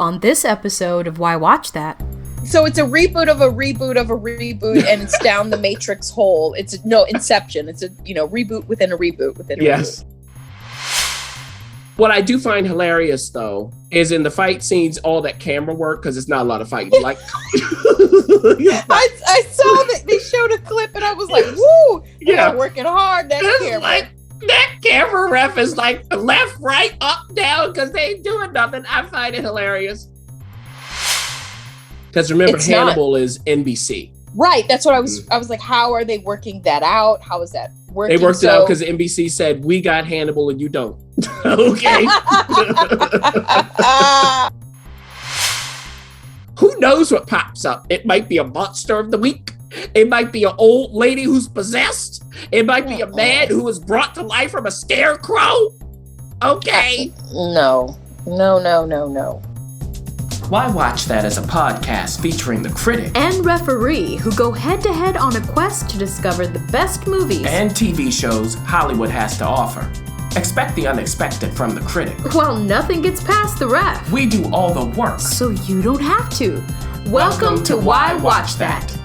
On this episode of Why Watch That. So it's a reboot of a reboot of a reboot, and it's down the Matrix hole. It's Inception. It's a reboot within a reboot within a reboot. What I do find hilarious, though, is in the fight scenes, all that camera work, because it's not a lot of fighting. Like, I saw that they showed a clip, and I was like, "Woo! They're working hard." That camera ref is like left, right, up, down, because they ain't doing nothing. I find it hilarious. Because remember, Hannibal is NBC. Right. That's what I was like, how are they working that out? How is that working? They worked it out because NBC said, we got Hannibal and you don't. Okay. Who knows what pops up? It might be a monster of the week. It might be an old lady who's possessed. It might be a man who was brought to life from a scarecrow. Okay. No. Why Watch That is a podcast featuring the critic and referee who go head-to-head on a quest to discover the best movies and TV shows Hollywood has to offer. Expect the unexpected from the critic. While nothing gets past the ref. We do all the work. So you don't have to. Welcome to Why Watch That.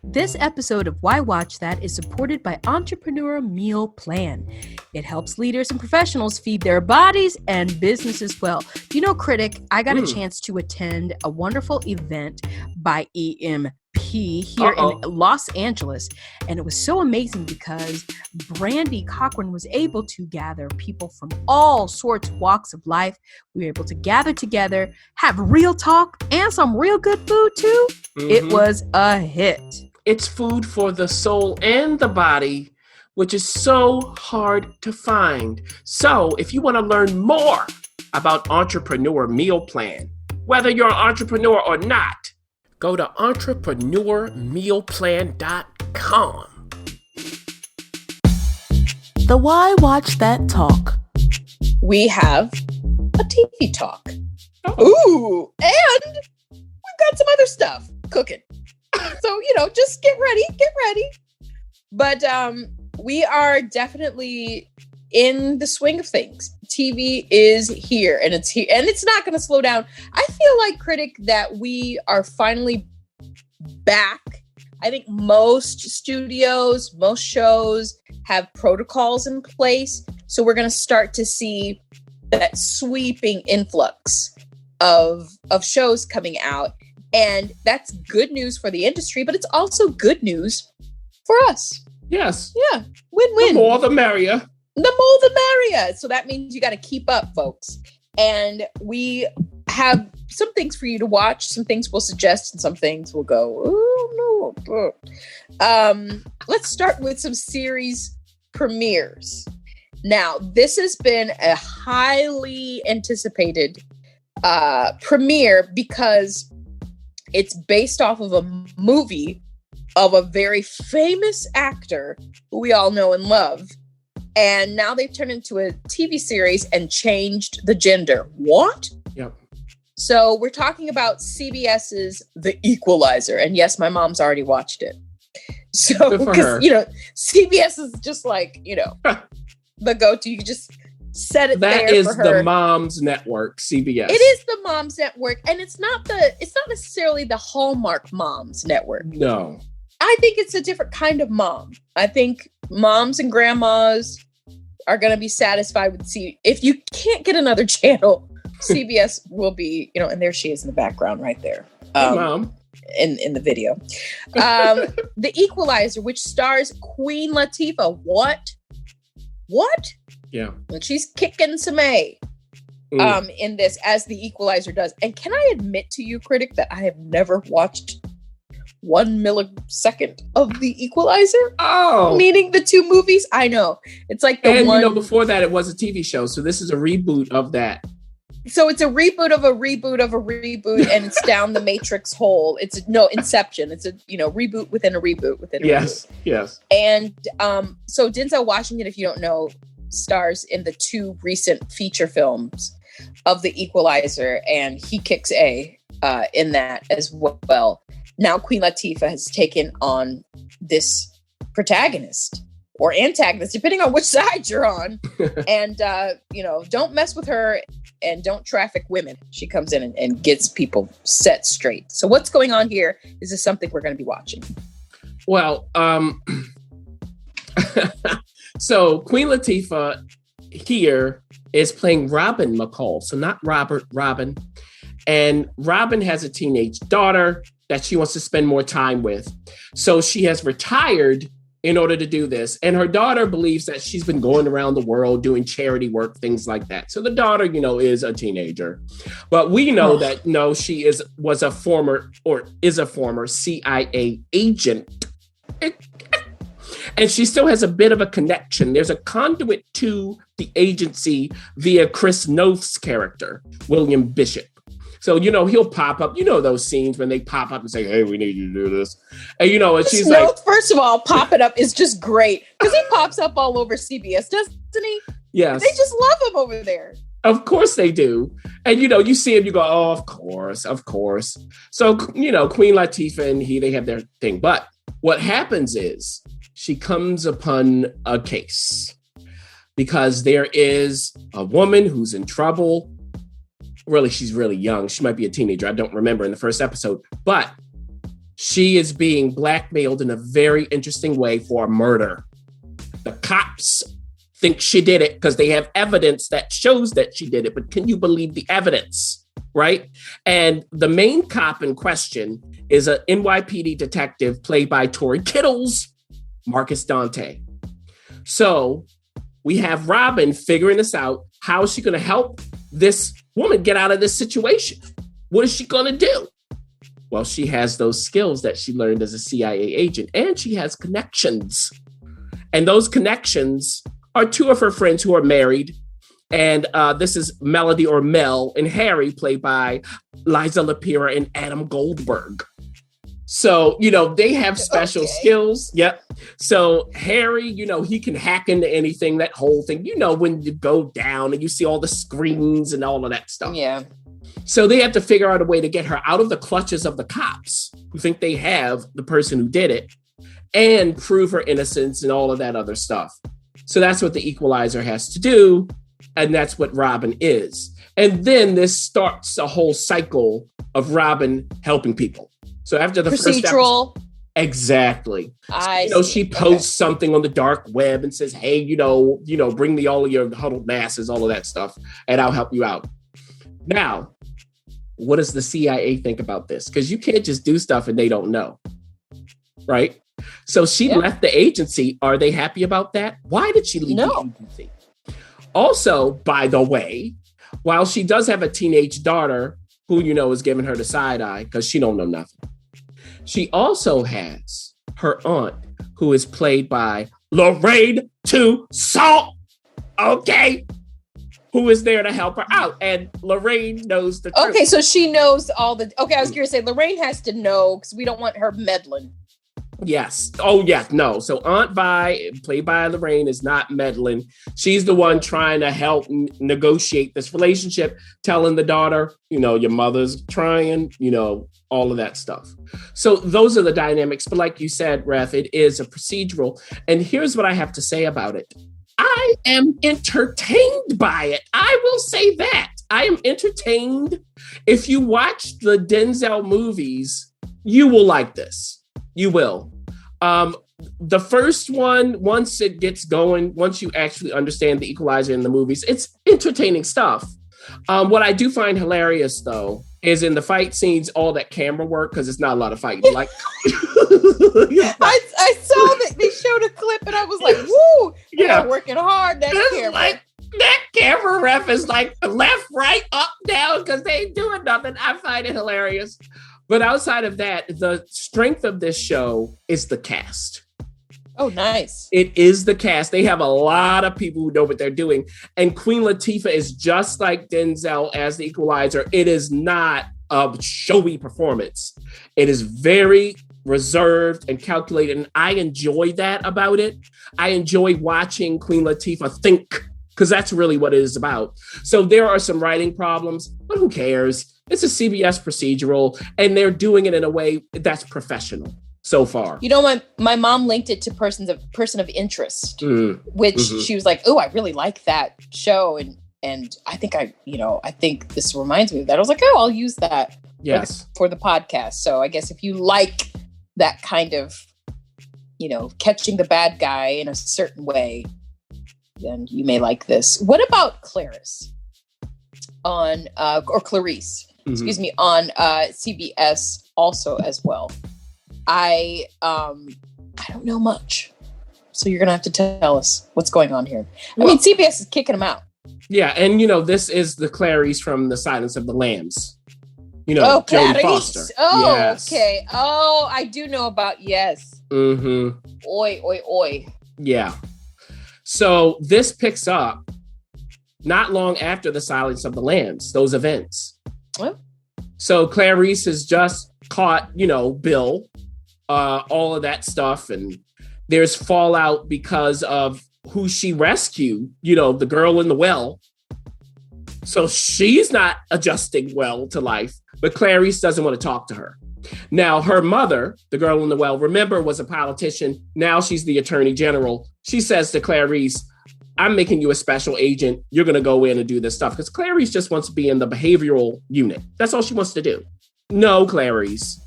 This episode of Why Watch That is supported by Entrepreneur Meal Plan. It helps leaders and professionals feed their bodies and businesses well. You know, critic, I got a chance to attend a wonderful event by EMP here in Los Angeles. And it was so amazing because Brandy Cochran was able to gather people from all sorts of walks of life. We were able to gather together, have real talk, and some real good food too. It was a hit. It's food for the soul and the body, which is so hard to find. So if you want to learn more about Entrepreneur Meal Plan, whether you're an entrepreneur or not, go to entrepreneurmealplan.com. The Why Watch That talk. We have a TV talk. Ooh, and we've got some other stuff cooking. So, just get ready. But we are definitely in the swing of things. TV is here, and it's here, and it's not going to slow down. I feel like, critic, that we are finally back. I think most studios, most shows have protocols in place. So we're going to start to see that sweeping influx of shows coming out. And that's good news for the industry, but it's also good news for us. Yes. Yeah. Win-win. The more the merrier. The more the merrier. So that means you got to keep up, folks. And we have some things for you to watch. Some things we'll suggest, and some things we'll go, oh, no. Let's start with some series premieres. Now, this has been a highly anticipated premiere because it's based off of a movie of a very famous actor who we all know and love. And now they've turned into a TV series and changed the gender. What? Yep. So we're talking about CBS's The Equalizer. And yes, my mom's already watched it. So, because, CBS is just like, the go-to. You can just set it that there is for her. The mom's network, CBS. It is the mom's network, and it's not necessarily the Hallmark mom's network. No. I think it's a different kind of mom. I think moms and grandmas are going to be satisfied with if you can't get another channel, CBS will be, and there she is in the background right there. Hey, Mom. In the video. The Equalizer, which stars Queen Latifah. What? Yeah. And she's kicking some A in this, as the Equalizer does. And can I admit to you, critic, that I have never watched 1 millisecond of the Equalizer? Oh. Meaning the two movies? I know. It's like before that, it was a TV show. So this is a reboot of that. So it's a reboot of a reboot of a reboot, and it's down the Matrix hole. It's Inception. It's a reboot within a reboot within a reboot. Yes. And so Denzel Washington, if you don't know, stars in the two recent feature films of The Equalizer, and he kicks A in that as well. Now Queen Latifah has taken on this protagonist or antagonist, depending on which side you're on. And, don't mess with her and don't traffic women. She comes in and gets people set straight. So what's going on here? Is this something we're going to be watching? Well, so Queen Latifah here is playing Robin McCall. So not Robert, Robin. And Robin has a teenage daughter that she wants to spend more time with. So she has retired in order to do this. And her daughter believes that she's been going around the world doing charity work, things like that. So the daughter, is a teenager. But we know that, no, she was a former CIA agent. And she still has a bit of a connection. There's a conduit to the agency via Chris Noth's character, William Bishop. So, he'll pop up, those scenes when they pop up and say, hey, we need you to do this. And, and she's like, first of all, popping up is just great because he pops up all over CBS, doesn't he? Yes. They just love him over there. Of course they do. And, you see him, you go, oh, of course. So, Queen Latifah and they have their thing. But what happens is she comes upon a case because there is a woman who's in trouble. Really, she's really young. She might be a teenager. I don't remember in the first episode, but she is being blackmailed in a very interesting way for a murder. The cops think she did it because they have evidence that shows that she did it. But can you believe the evidence? Right? And the main cop in question is an NYPD detective played by Tori Kittles, Marcus Dante. So we have Robin figuring this out. How is she going to help this woman get out of this situation? What is she going to do? Well, she has those skills that she learned as a CIA agent, and she has connections. And those connections are two of her friends who are married. And this is Melody or Mel and Harry, played by Liza Lapira and Adam Goldberg. So, they have special skills. Yep. So Harry, he can hack into anything, that whole thing, when you go down and you see all the screens and all of that stuff. Yeah. So they have to figure out a way to get her out of the clutches of the cops who think they have the person who did it and prove her innocence and all of that other stuff. So that's what the Equalizer has to do. And that's what Robin is. And then this starts a whole cycle of Robin helping people. So after the first episode, exactly. She posts something on the dark web and says, hey, bring me all of your huddled masses, all of that stuff, and I'll help you out. Now, what does the CIA think about this? Because you can't just do stuff and they don't know. Right? So she left the agency. Are they happy about that? Why did she leave the agency? Also, by the way, while she does have a teenage daughter who, is giving her the side eye because she don't know nothing. She also has her aunt, who is played by Lorraine Toussaint, okay, who is there to help her out. And Lorraine knows the truth. Okay, so she knows all the... Okay, I was going to say, Lorraine has to know because we don't want her meddling. Yes. Oh, yes. No. So Aunt Vi, played by Lorraine, is not meddling. She's the one trying to help negotiate this relationship, telling the daughter, your mother's trying, all of that stuff. So those are the dynamics. But like you said, Ref, it is a procedural. And here's what I have to say about it. I am entertained by it. I will say that. I am entertained. If you watch the Denzel movies, you will like this. You will. The first one, once it gets going, once you actually understand the Equalizer in the movies, it's entertaining stuff. What I do find hilarious, though, is in the fight scenes, all that camera work, because it's not a lot of fighting. Like, I saw that they showed a clip, and I was like, "Woo! They're working hard." That camera. That camera ref is like left, right, up, down, because they ain't doing nothing. I find it hilarious. But outside of that, the strength of this show is the cast. Oh, nice. It is the cast. They have a lot of people who know what they're doing. And Queen Latifah is just like Denzel as the Equalizer. It is not a showy performance. It is very reserved and calculated. And I enjoy that about it. I enjoy watching Queen Latifah think, because that's really what it is about. So there are some writing problems, but who cares? It's a CBS procedural, and they're doing it in a way that's professional. so far. You know, my mom linked it to person of interest, which she was like, "Oh, I really like that show," and I think this reminds me of that. I was like, "Oh, I'll use that for the podcast." So I guess if you like that kind of, catching the bad guy in a certain way, then you may like this. What about Clarice or Clarice? Excuse me, on CBS also as well. I don't know much, so you're gonna have to tell us what's going on here. I mean, CBS is kicking them out. Yeah, and this is the Clarice from The Silence of the Lambs. Jodie Clarice. Foster. Oh, yes. Okay. Oh, I do know about yes. Oi, oi, oi. Yeah. So this picks up not long after The Silence of the Lambs, those events. What? So Clarice has just caught, Bill, all of that stuff. And there's fallout because of who she rescued, the girl in the well. So she's not adjusting well to life, but Clarice doesn't want to talk to her. Now, her mother, the girl in the well, remember, was a politician. Now she's the attorney general. She says to Clarice, I'm making you a special agent. You're going to go in and do this stuff. Because Clarice just wants to be in the behavioral unit. That's all she wants to do. No, Clarice.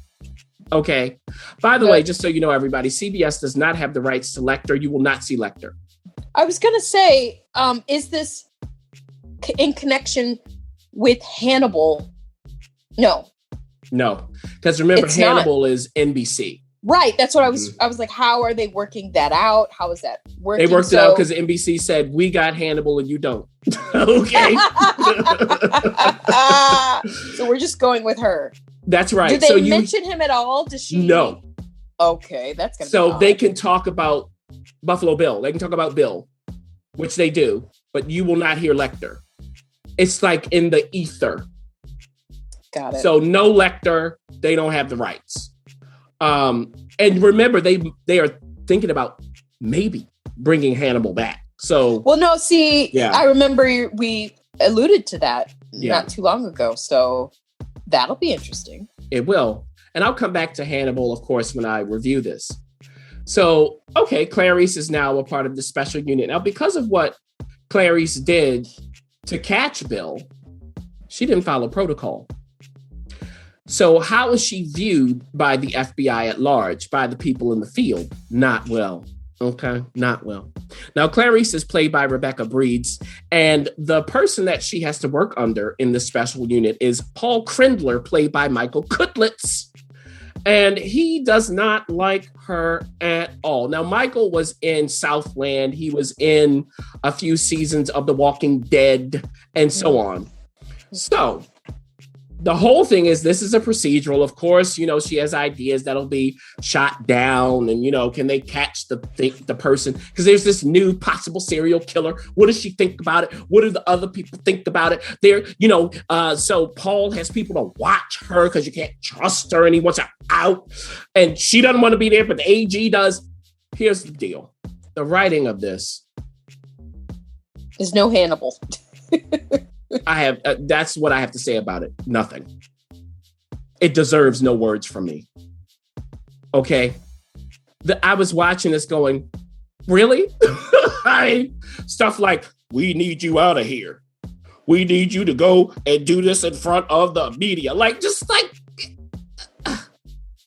Okay. By the way, just so you know, everybody, CBS does not have the rights to Lecter. You will not see Lecter. I was going to say, is this in connection with Hannibal? No. Because remember, it's Hannibal is NBC. Right. That's what I was like, how are they working that out? How is that working? They worked it out because NBC said, we got Hannibal and you don't. Okay. So we're just going with her. That's right. Do they mention him at all? Does she? No. Okay. That's going to be So they can talk about Buffalo Bill. They can talk about Bill, which they do, but you will not hear Lecter. It's like in the ether. Got it. So no Lecter. They don't have the rights. And remember, they are thinking about maybe bringing Hannibal back. So, I remember we alluded to that not too long ago. So that'll be interesting. It will. And I'll come back to Hannibal, of course, when I review this. So, okay, Clarice is now a part of the special unit. Now, because of what Clarice did to catch Bill, she didn't follow protocol. So how is she viewed by the FBI at large, by the people in the field? Not well. Okay, not well. Now, Clarice is played by Rebecca Breeds, and the person that she has to work under in the special unit is Paul Krindler, played by Michael Kutlitz. And he does not like her at all. Now, Michael was in Southland. He was in a few seasons of The Walking Dead and so on. So the whole thing is, this is a procedural. Of course, she has ideas that'll be shot down and, can they catch the person? Because there's this new possible serial killer. What does she think about it? What do the other people think about it? So Paul has people to watch her because you can't trust her and he wants her out. And she doesn't want to be there, but the AG does. Here's the deal. The writing of this. There's no Hannibal. That's what I have to say about it. Nothing. It deserves no words from me. Okay. I was watching this going, really? Stuff like, we need you out of here. We need you to go and do this in front of the media.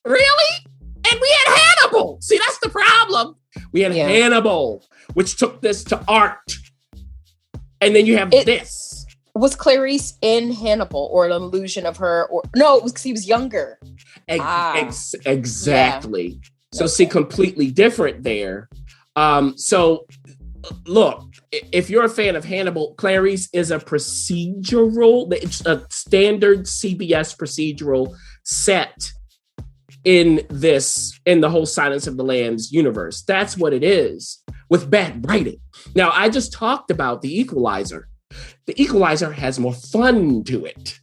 Really? And we had Hannibal. See, that's the problem. We had Hannibal, which took this to art. And then you have this. Was Clarice in Hannibal or an illusion of her? Or no, it was because he was younger. Exactly. Yeah. So see, completely different there. So look, if you're a fan of Hannibal, Clarice is a procedural, it's a standard CBS procedural set in the whole Silence of the Lambs universe. That's what it is, with bad writing. Now, I just talked about the Equalizer. The Equalizer has more fun to it.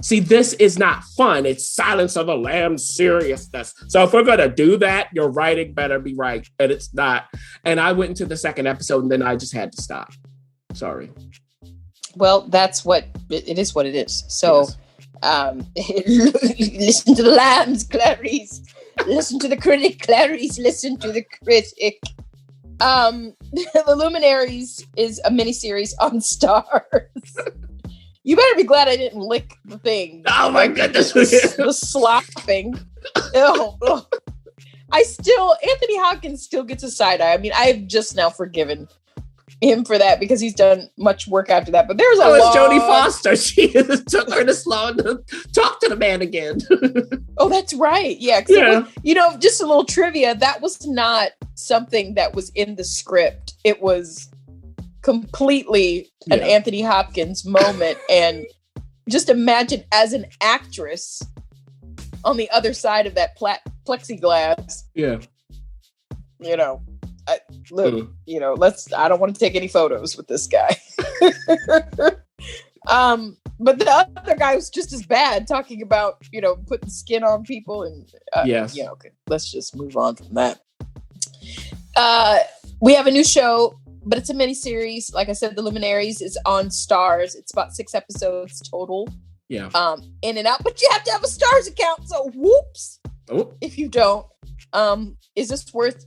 See, this is not fun. It's Silence of the Lambs seriousness. So if we're going to do that, your writing better be right. And it's not. And I went into the second episode and then I just had to stop. Sorry. Well, that's what it is. So, listen to the lambs, Clarice. Listen to the critic, Clarice. Listen to the critic. The Luminaries is a miniseries on Stars. You better be glad I didn't lick the thing. Oh my goodness. The slopping. Oh. Anthony Hopkins still gets a side eye. I mean, I've just now forgiven him for that because he's done much work after that. But there's it's Jodie Foster. She took her to Sloan to talk to the man again. Oh, that's right. Yeah. Was, just a little trivia. That was not something that was in the script. It was completely an Anthony Hopkins moment. And just imagine as an actress on the other side of that plexiglass. Yeah. I don't want to take any photos with this guy. But the other guy was just as bad, talking about, putting skin on people. And, yes. Okay, let's just move on from that. We have a new show, but it's a miniseries. Like I said, The Luminaries is on Stars. It's about 6 episodes total. Yeah. In and out, but you have to have a Stars account. So whoops. Oh. If you don't, is this worth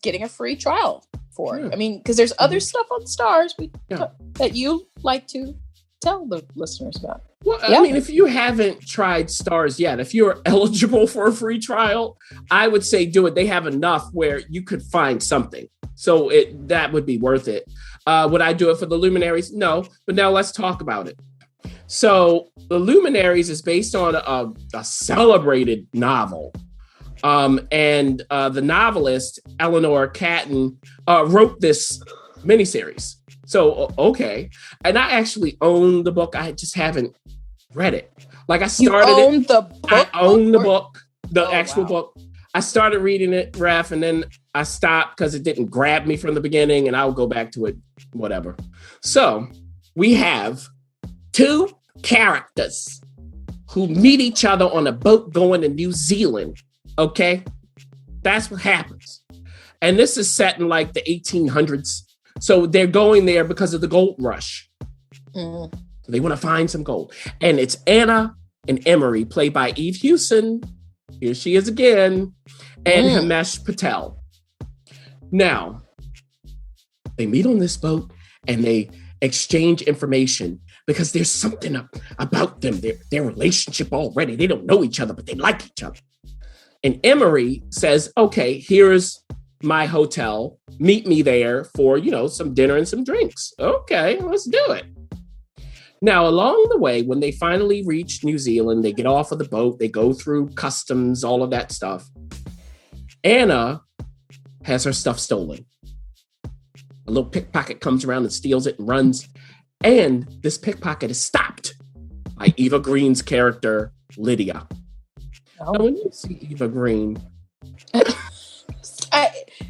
getting a free trial for? Yeah. I mean, because there's other stuff on Stars that you like to tell the listeners about. Well, I mean, if you haven't tried Stars yet, if you're eligible for a free trial, I would say do it. They have enough where you could find something. So that would be worth it. Would I do it for the Luminaries? No. But now let's talk about it. So the Luminaries is based on a celebrated novel. And the novelist, Eleanor Catton, wrote this miniseries. So, okay. And I actually own the book. I just haven't read it. Like I started you own the book? I own the book, the actual book. I started reading it, Ref, and then I stopped because it didn't grab me from the beginning, and I'll go back to it, whatever. So we have 2 characters who meet each other on a boat going to New Zealand. Okay? That's what happens. And this is set in like the 1800s. So they're going there because of the gold rush. So they want to find some gold. And it's Anna and Emery, played by Eve Hewson. Here she is again. And Himesh Patel. Now, they meet on this boat and they exchange information because there's something about them, their relationship already. They don't know each other, but they like each other. And Emery says, okay, here's my hotel. Meet me there for, some dinner and some drinks. Okay, let's do it. Now, along the way, when they finally reach New Zealand, they get off of the boat, they go through customs, all of that stuff. Anna has her stuff stolen. A little pickpocket comes around and steals it and runs. And this pickpocket is stopped by Eva Green's character, Lydia. Oh. Now, when you see Eva Green...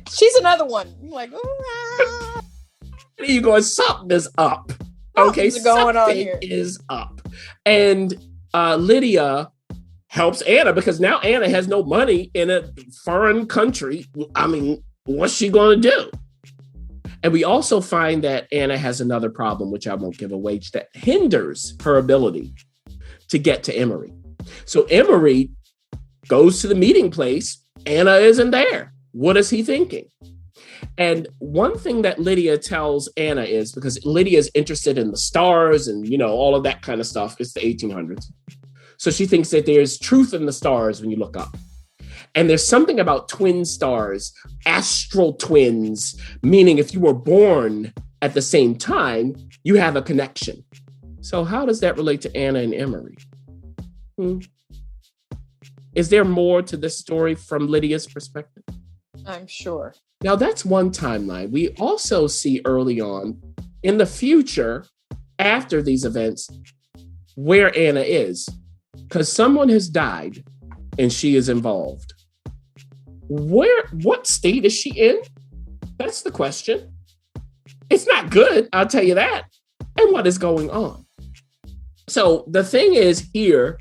she's another one. I'm like, oh, you going, something is up. Okay, something is up. And Lydia helps Anna because now Anna has no money in a foreign country. I mean, what's she going to do? And we also find that Anna has another problem, which I won't give away, that hinders her ability to get to Emery. So Emery goes to the meeting place. Anna isn't there. What is he thinking? And one thing that Lydia tells Anna is, because Lydia is interested in the stars and, all of that kind of stuff. It's the 1800s. So she thinks that there's truth in the stars when you look up. And there's something about twin stars, astral twins, meaning if you were born at the same time, you have a connection. So how does that relate to Anna and Emery? Is there more to this story from Lydia's perspective? I'm sure. Now, that's one timeline. We also see early on in the future, after these events, where Anna is. Because someone has died and she is involved. What state is she in? That's the question. It's not good, I'll tell you that. And what is going on? So the thing is here,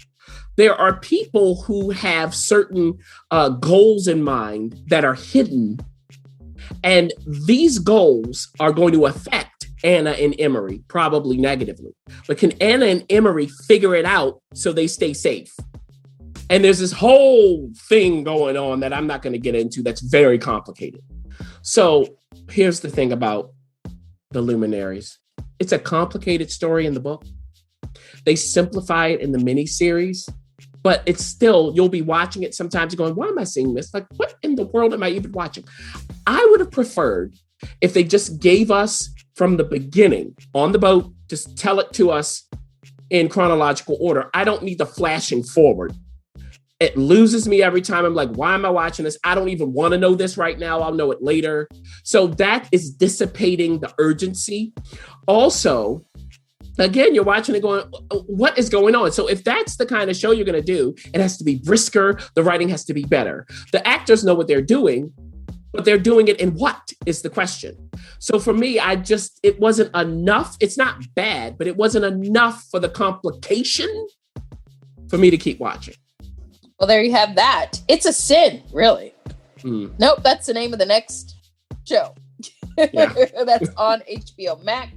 there are people who have certain goals in mind that are hidden. And these goals are going to affect Anna and Emery, probably negatively. But can Anna and Emery figure it out so they stay safe? And there's this whole thing going on that I'm not going to get into that's very complicated. So here's the thing about the Luminaries. It's a complicated story in the book. They simplify it in the miniseries, but it's still, you'll be watching it sometimes going, why am I seeing this? Like, what in the world am I even watching? I would have preferred if they just gave us from the beginning on the boat, just tell it to us in chronological order. I don't need the flashing forward. It loses me every time. I'm like, why am I watching this? I don't even want to know this right now. I'll know it later. So that is dissipating the urgency. Also, again, you're watching it going, what is going on? So if that's the kind of show you're going to do, it has to be brisker. The writing has to be better. The actors know what they're doing, but they're doing it in what is the question. So for me, it wasn't enough. It's not bad, but it wasn't enough for the complication for me to keep watching. Well, there you have that. It's a sin, really. Nope, that's the name of the next show. Yeah. That's on HBO Max.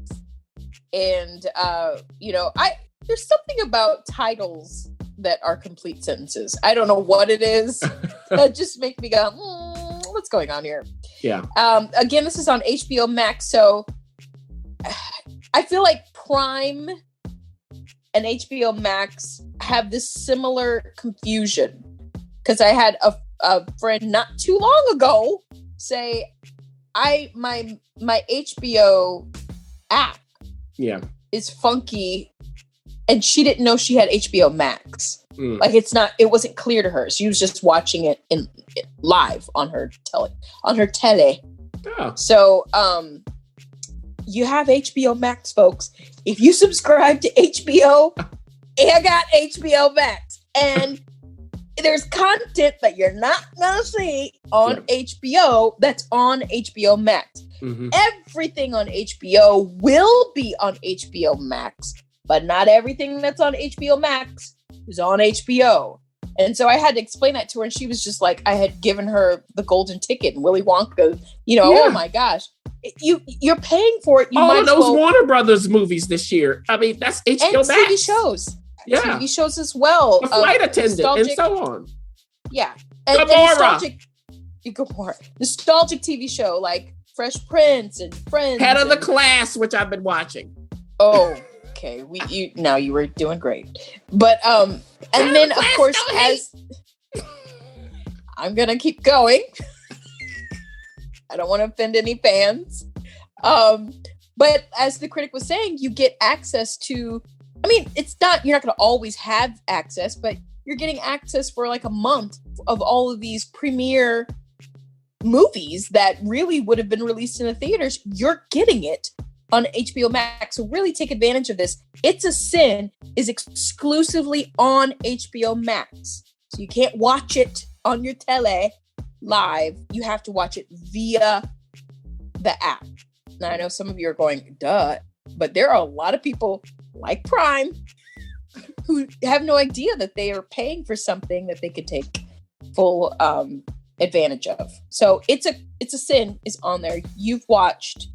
And, there's something about titles that are complete sentences. I don't know what it is. That just make me go, what's going on here? Yeah. Again, this is on HBO Max. So I feel like Prime and HBO Max have this similar confusion, because I had a friend not too long ago say, my HBO app is funky, and she didn't know she had HBO Max. Like it wasn't clear to her. She was just watching it in live on her tele. Oh. So you have HBO Max, folks. If you subscribe to HBO, I got HBO Max. And there's content that you're not going to see on HBO that's on HBO Max. Mm-hmm. Everything on HBO will be on HBO Max, but not everything that's on HBO Max is on HBO. And so I had to explain that to her, and she was just like, I had given her the golden ticket and Willy Wonka, oh my gosh. You're paying for it. All of those Warner Brothers movies this year. I mean, that's HBO and Max. TV shows. Yeah. TV shows as well. The Flight Attendant and so on. Yeah. And nostalgic TV show like Fresh Prince and Friends. Head of the Class, which I've been watching. Oh, okay. You were doing great. But and then of course I'm gonna keep going. I don't want to offend any fans. But as the critic was saying, you get access to, you're not going to always have access, but you're getting access for like a month of all of these premiere movies that really would have been released in the theaters. You're getting it on HBO Max. So really take advantage of this. It's a Sin is exclusively on HBO Max. So you can't watch it on your tele live. You have to watch it via the app. Now I know some of you are going, duh, but there are a lot of people like Prime who have no idea that they are paying for something that they could take full advantage of. So it's a Sin is on there. You've watched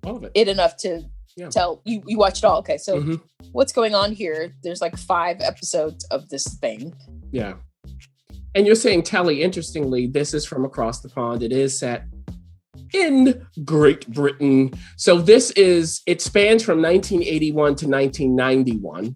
all of it enough to tell you watched it all. Okay, so what's going on here? There's like 5 episodes of this thing. Yeah. And you're saying Telly, interestingly, this is from across the pond. It is set in Great Britain. So it spans from 1981 to 1991.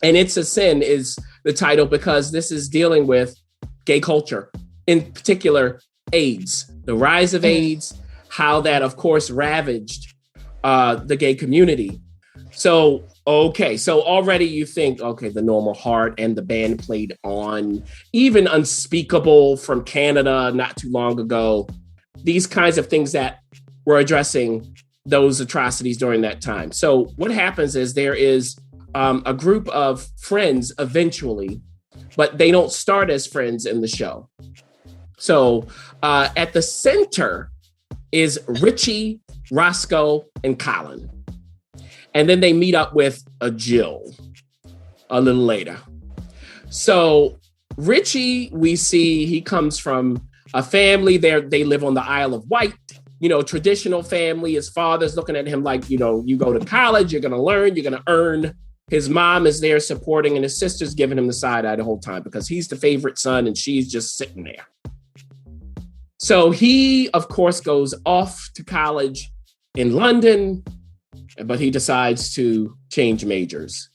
And It's a Sin is the title because this is dealing with gay culture, in particular, AIDS, the rise of AIDS, how that, of course, ravaged the gay community. So, okay, so already you think, okay, The Normal Heart and the band played on, even Unspeakable from Canada not too long ago, these kinds of things that were addressing those atrocities during that time. So what happens is there is a group of friends eventually, but they don't start as friends in the show. So at the center is Richie, Roscoe, and Colin. And then they meet up with a Jill a little later. So Richie, we see he comes from a family there. They live on the Isle of Wight, traditional family. His father's looking at him like, you go to college, you're going to learn, you're going to earn His mom is there supporting, and his sister's giving him the side eye the whole time because he's the favorite son and she's just sitting there. So he, of course, goes off to college in London, but he decides to change majors.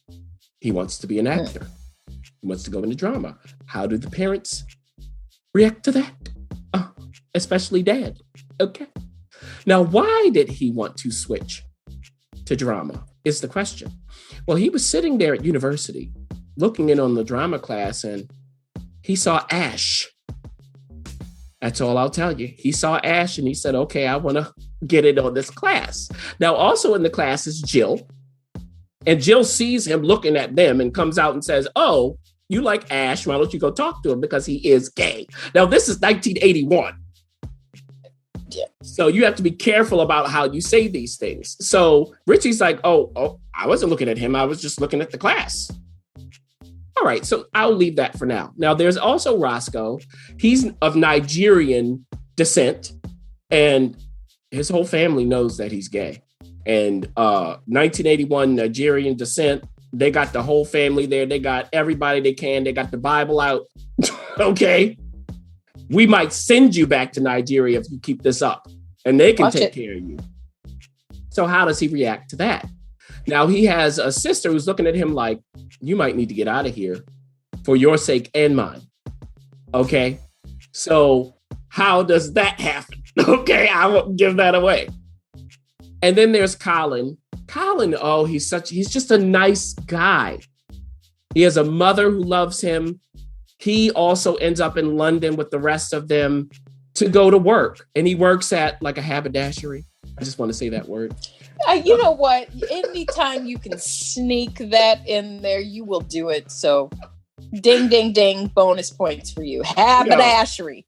He wants to be an actor. He wants to go into drama. How do the parents react to that? Especially Dad. Okay. Now, why did he want to switch to drama is the question. Well, he was sitting there at university looking in on the drama class and he saw Ash. That's all I'll tell you. He saw Ash and he said, okay, I want to get in on this class. Now, also in the class is Jill. And Jill sees him looking at them and comes out and says, oh, you like Ash. Why don't you go talk to him because he is gay? Now, this is 1981. Yeah. So you have to be careful about how you say these things. So Richie's like, oh, I wasn't looking at him. I was just looking at the class. All right, so I'll leave that for now. Now, there's also Roscoe. He's of Nigerian descent, and his whole family knows that he's gay. And 1981 Nigerian descent, they got the whole family there. They got everybody they can. They got the Bible out. Okay. We might send you back to Nigeria if you keep this up, and they can take care of you. So how does he react to that? Now, he has a sister who's looking at him like, you might need to get out of here for your sake and mine. Okay. So how does that happen? Okay. I won't give that away. And then there's Colin. Colin, he's just a nice guy. He has a mother who loves him. He also ends up in London with the rest of them to go to work. And he works at like a haberdashery. I just want to say that word. You know what? Anytime you can sneak that in there, you will do it. So ding, ding, ding. Bonus points for you. Haberdashery.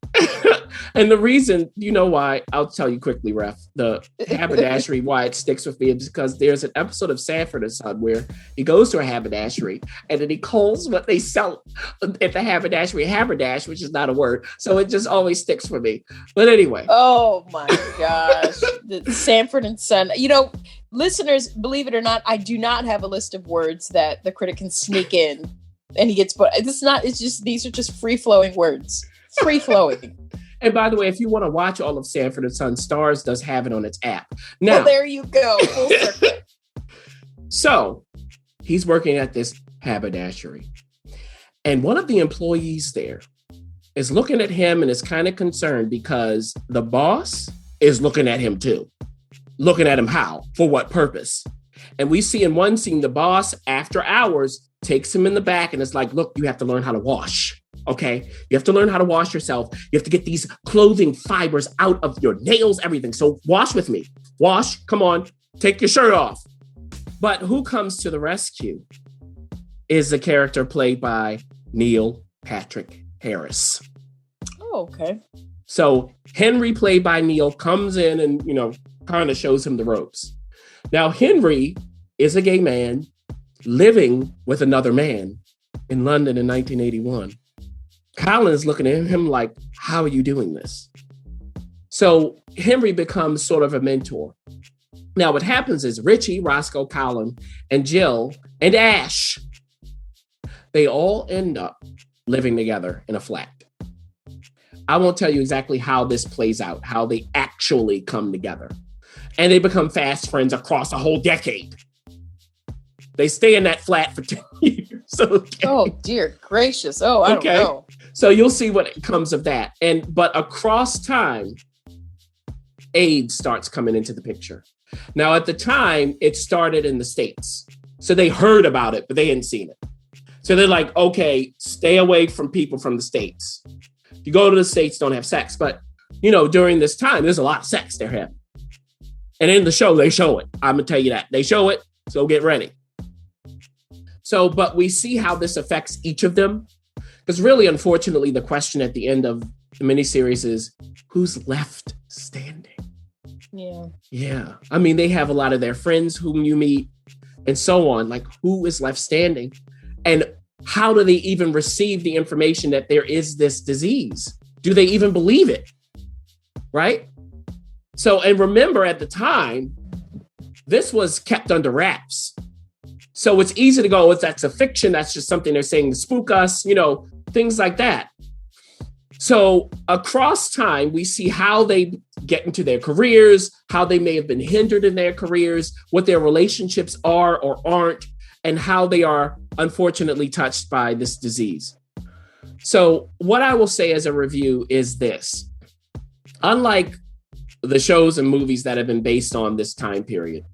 And the reason, you know why? I'll tell you quickly, Ref. The haberdashery, why it sticks with me is because there's an episode of Sanford and Son where he goes to a haberdashery and then he calls what they sell at the haberdashery haberdash, which is not a word. So it just always sticks for me. But anyway. Oh my gosh. The Sanford and Son. You know, listeners, believe it or not, I do not have a list of words that the critic can sneak in and he gets, but these are just free flowing words. Free flowing. And by the way, if you want to watch all of Sanford and Son, Stars does have it on its app. Now, well, there you go. Full circle. So he's working at this haberdashery. And one of the employees there is looking at him and is kind of concerned because the boss is looking at him too. Looking at him how? For what purpose? And we see in one scene, the boss, after hours, takes him in the back and is like, look, you have to learn how to wash. Okay, you have to learn how to wash yourself. You have to get these clothing fibers out of your nails, everything. So wash with me. Wash. Come on. Take your shirt off. But who comes to the rescue is the character played by Neil Patrick Harris. Oh, okay. So Henry, played by Neil, comes in and, kind of shows him the ropes. Now, Henry is a gay man living with another man in London in 1981. Colin's looking at him like, how are you doing this? So Henry becomes sort of a mentor. Now, what happens is Richie, Roscoe, Colin, and Jill, and Ash, they all end up living together in a flat. I won't tell you exactly how this plays out, how they actually come together. And they become fast friends across a whole decade. They stay in that flat for 10 years. Okay. Oh, dear gracious. Oh, I don't know. So you'll see what comes of that. But across time, AIDS starts coming into the picture. Now, at the time, it started in the States. So they heard about it, but they hadn't seen it. So they're like, okay, stay away from people from the States. You go to the States, don't have sex. But, during this time, there's a lot of sex they're having. And in the show, they show it. I'm going to tell you that. They show it, so get ready. So, but we see how this affects each of them. Because really, unfortunately, the question at the end of the miniseries is, who's left standing? Yeah. I mean, they have a lot of their friends whom you meet and so on. Like, who is left standing? And how do they even receive the information that there is this disease? Do they even believe it? Right? So, and remember at the time, this was kept under wraps. So it's easy to go, that's a fiction. That's just something they're saying to spook us, things like that. So across time, we see how they get into their careers, how they may have been hindered in their careers, what their relationships are or aren't, and how they are unfortunately touched by this disease. So what I will say as a review is this. Unlike the shows and movies that have been based on this time period,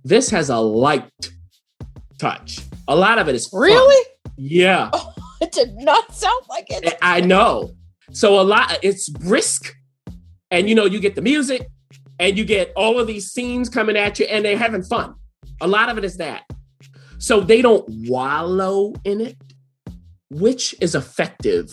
this has a light touch. A lot of it is fun. Really? Yeah. Oh, it did not sound like it. I know. So it's brisk, and you get the music, and you get all of these scenes coming at you, and they're having fun. A lot of it is that. So they don't wallow in it, which is effective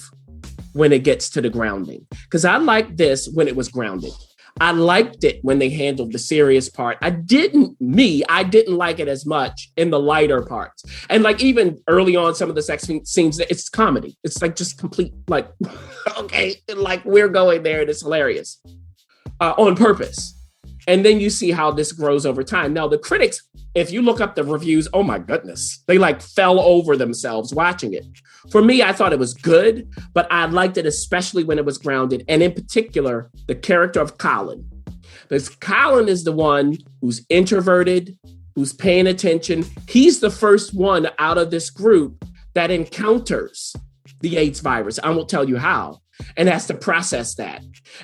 when it gets to the grounding. Because I liked this when it was grounded. I liked it when they handled the serious part. I didn't like it as much in the lighter parts. And like even early on, some of the sex scenes, it's comedy. It's like just complete, like, okay, like we're going there and it's hilarious on purpose. And then you see how this grows over time. Now, the critics, if you look up the reviews, oh my goodness, they like fell over themselves watching it. For me, I thought it was good, but I liked it especially when it was grounded. And in particular, the character of Colin. Because Colin is the one who's introverted, who's paying attention. He's the first one out of this group that encounters the AIDS virus. I won't tell you how. And has to process that.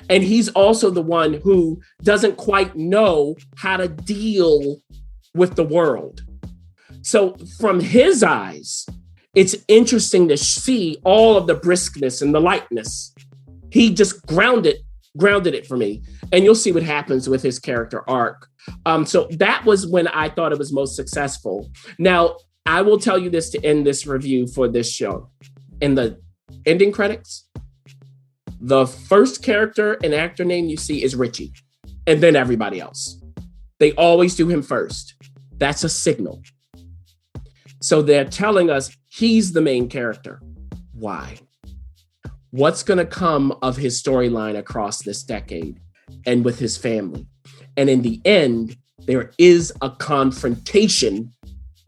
And he's also the one who doesn't quite know how to deal with the world. So from his eyes, it's interesting to see all of the briskness and the lightness. He just grounded it for me. And you'll see what happens with his character arc. So that was when I thought it was most successful. Now, I will tell you this to end this review for this show. In the ending credits, the first character and actor name you see is Richie, and then everybody else. They always do him first. That's a signal. So they're telling us he's the main character. Why? What's going to come of his storyline across this decade and with his family? And in the end, there is a confrontation.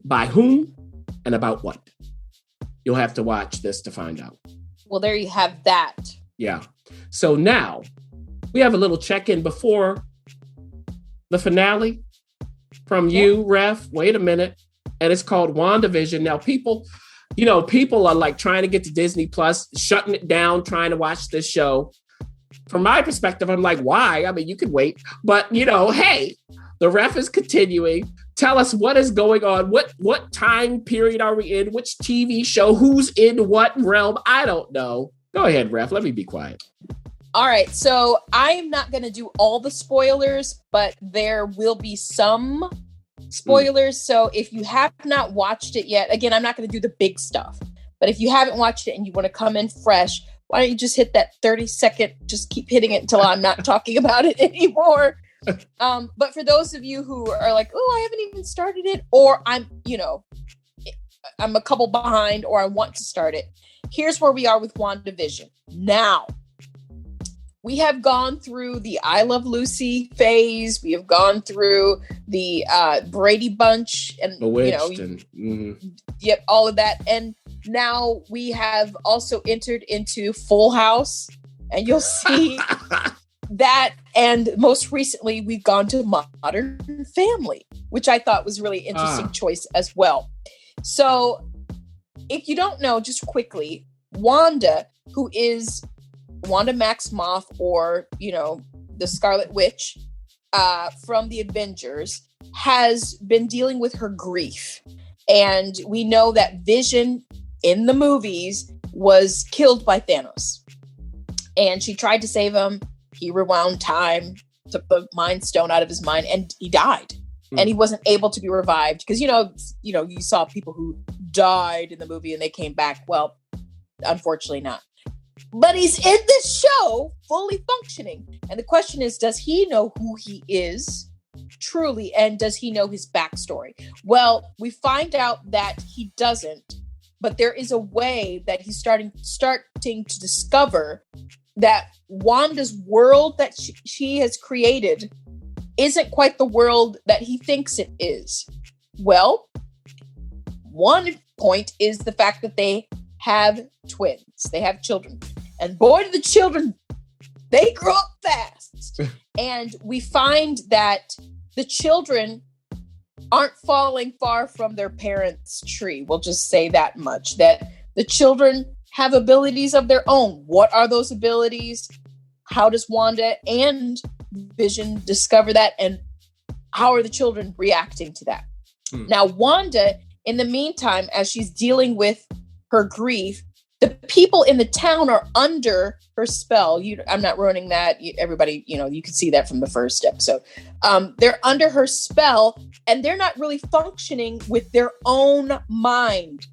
By whom and about what? You'll have to watch this to find out. Well, there you have that. Yeah. So now we have a little check-in before the finale from you, Ref. Wait a minute. And it's called WandaVision. Now, people are like trying to get to Disney Plus, shutting it down, trying to watch this show. From my perspective, I'm like, why? I mean, you could wait. But, hey, the Ref is continuing. Tell us what is going on. What time period are we in? Which TV show? Who's in what realm? I don't know. Go ahead, Ref. Let me be quiet. All right. So I'm not going to do all the spoilers, but there will be some spoilers. So if you have not watched it yet, again, I'm not going to do the big stuff. But if you haven't watched it and you want to come in fresh, why don't you just hit that 30-second, just keep hitting it until I'm not talking about it anymore. But for those of you who are like, oh, I haven't even started it, or I'm a couple behind, or I want to start it. Here's where we are with WandaVision. Now, we have gone through the I Love Lucy phase. We have gone through the Brady Bunch and Bewitched yep, all of that. And now we have also entered into Full House, and you'll see that. And most recently, we've gone to Modern Family, which I thought was really interesting choice as well. So if you don't know, just quickly, Wanda, who is Wanda Maximoff, or, the Scarlet Witch from the Avengers, has been dealing with her grief. And we know that Vision in the movies was killed by Thanos. And she tried to save him. He rewound time, took the Mind Stone out of his mind, and he died. And he wasn't able to be revived because, you saw people who died in the movie and they came back. Well, unfortunately not. But he's in this show fully functioning. And the question is, does he know who he is truly? And does he know his backstory? Well, we find out that he doesn't. But there is a way that he's starting to discover that Wanda's world that she has created isn't quite the world that he thinks it is. Well, One point is the fact that they have twins. They have children. And boy, do the children, they grow up fast. And we find that the children aren't falling far from their parents' tree. We'll just say that much, that the children have abilities of their own. What are those abilities? How does Wanda and Vision discover that? And how are the children reacting to that? Now, Wanda, in the meantime, as she's dealing with her grief, the people in the town are under her spell. I'm not ruining that. Everybody, you can see that from the first episode. They're under her spell, and they're not really functioning with their own mind.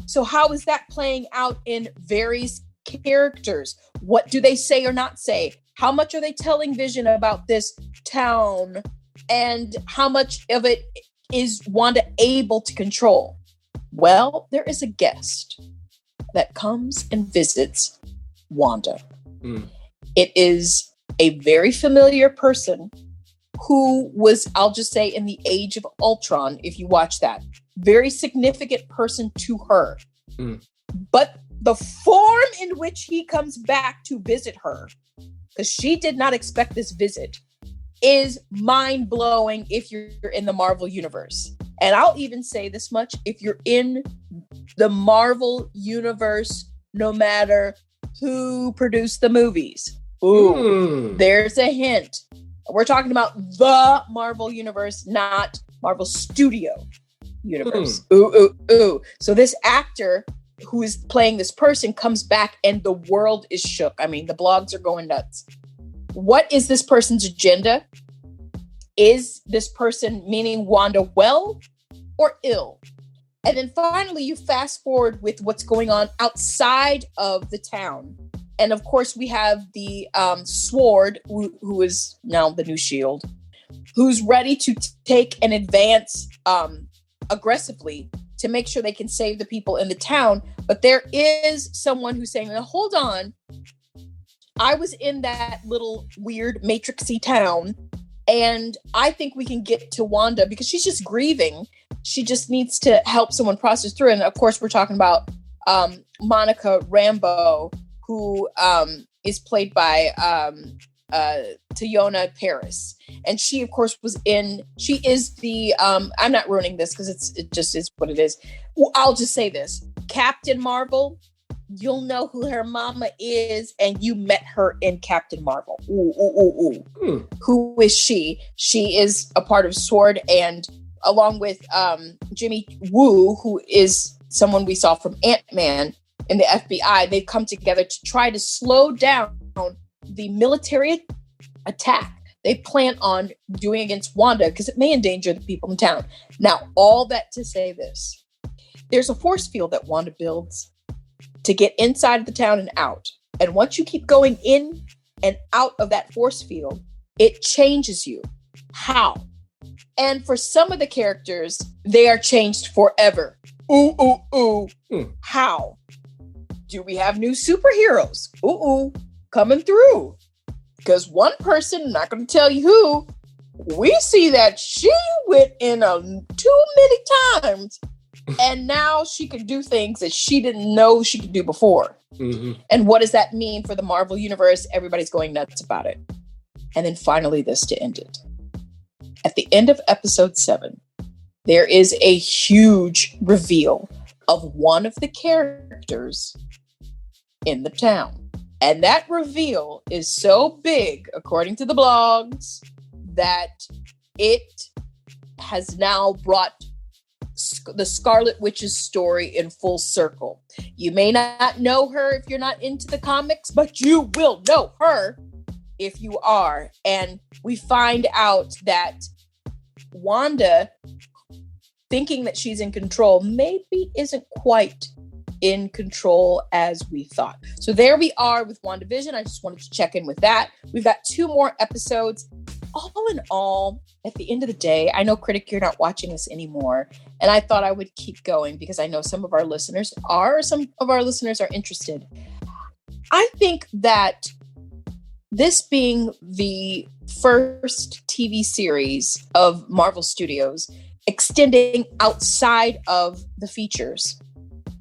So how is that playing out in various characters? What do they say or not say? How much are they telling Vision about this town? And how much of it is Wanda able to control? Well, there is a guest that comes and visits Wanda. It is a very familiar person who was, I'll just say, in the Age of Ultron, if you watch that. Very significant person to her. But the form in which he comes back to visit her, because she did not expect this visit, is mind-blowing if you're in the Marvel Universe. And I'll even say this much, if you're in the Marvel Universe, no matter who produced the movies. There's a hint. We're talking about the Marvel Universe, not Marvel Studio Universe. So this actor who is playing this person comes back and the world is shook. I mean, the blogs are going nuts. What is this person's agenda? Is this person, meaning Wanda, well or ill? And then finally, you fast forward with what's going on outside of the town. And of course, we have the Sword, who is now the new Shield, who's ready to take an advance aggressively to make sure they can save the people in the town. But there is someone who's saying, now, hold on. I was in that little weird matrixy town, and I think we can get to Wanda because she's just grieving. She just needs to help someone process through. And of course, we're talking about Monica Rambeau, who is played by Teyonah Parris. And she, of course, she is the, I'm not ruining this because it just is what it is. Well, I'll just say this. Captain Marvel, you'll know who her mama is, and you met her in Captain Marvel. Who is she? She is a part of SWORD, and along with Jimmy Woo, who is someone we saw from Ant-Man in the FBI, they've come together to try to slow down the military attack they plan on doing against Wanda because it may endanger the people in town. Now, all that to say this. There's a force field that Wanda builds to get inside of the town and out. And once you keep going in and out of that force field, it changes you. How? And for some of the characters, they are changed forever. How? Do we have new superheroes? Coming through. Because one person, I'm not going to tell you who, we see that she went in too many times, and now she can do things that she didn't know she could do before. And what does that mean for the Marvel Universe? Everybody's going nuts about it. And then finally, this to end it. At the end of episode 7, there is a huge reveal of one of the characters in the town. And that reveal is so big, according to the blogs, that it has now brought the Scarlet Witch's story in full circle. You may not know her if you're not into the comics, but you will know her if you are. And we find out that Wanda, thinking that she's in control, maybe isn't quite in control as we thought. So there we are with WandaVision. I just wanted to check in with that. We've got 2 more episodes. All in all, at the end of the day, I know, Critic, you're not watching this anymore. And I thought I would keep going because I know some of our listeners are interested. I think that this being the first TV series of Marvel Studios, extending outside of the features.